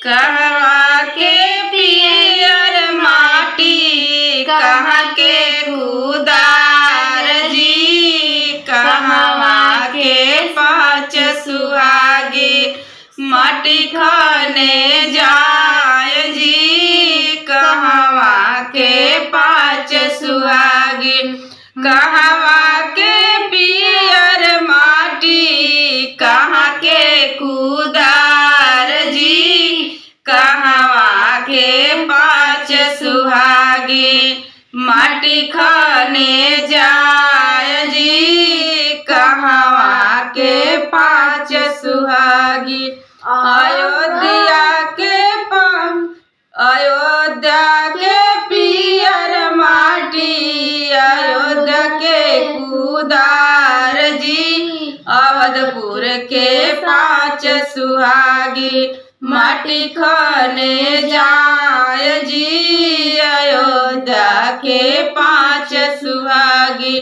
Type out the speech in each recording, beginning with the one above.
कहवा के पियर माटी कहाँ के कुदार जी, कहवा के पाँच सुहागी माटी खाने जाय जी, कहवा के पाँच सुहागी कहवा के पियर माटी कहाँ के कुदार जी, कहवा के पाँच सुहागी माटी खाने जाय जी, कहवा के पाँच सुहागी अयोध्या के पियर माटी अयोध्या के कुदार जी, अवधपुर के पाँच सुहागी माटी खाने जाय जी, अयोध्या के पाँच सुहागी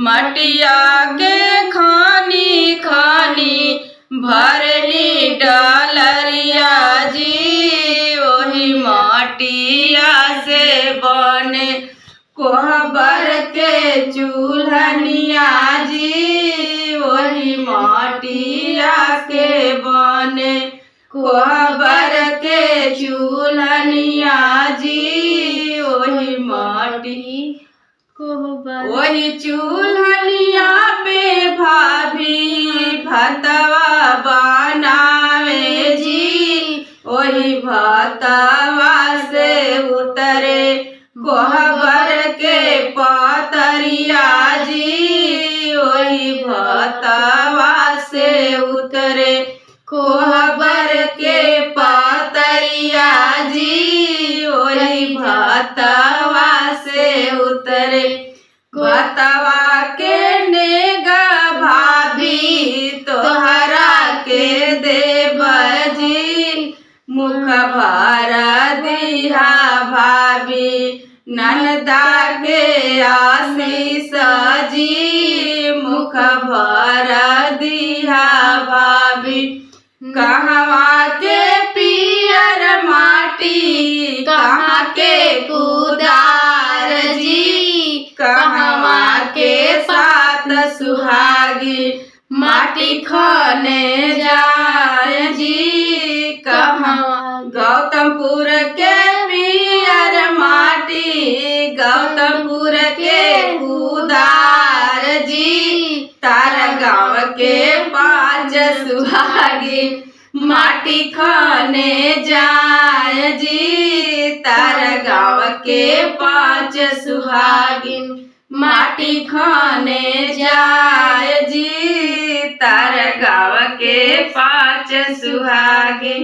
मटिया के खानी खानी भरली डलरिया जी, वही माटिया से बने कोहबर के चूल्हनिया जी, वही माटिया के बने कोहबर के चूल्हनिया जी, वही माटी वही चूल्हनिया पे भाभी भतवा बनावे जी, वही भतवा से उतरे कोहबर के पातरिया जी, वही भतवा से उतरे कोहबर के पातरिया जी, वही भतवा से उतरे भतवा के नेगा भाभी तोहरा के देव जी, मुख भरा दिहा भाभी ननदा के आशीष जी, मुख भरा दिहा भाभी कहवा के पियर माटी कहाँ के कुदार जी, कहवा के साथ सुहागी माटी खाने जाय जी, कहवा गौतमपुर के पियर माटी गौतमपुर के कुदार जी, तारा गाँव के पाँच सुहागी माटी खाने जाय जी, तारा गाँव के पाँच सुहागी माटी खाने जाय जी, तारा गाँव के पाँच सुहागी।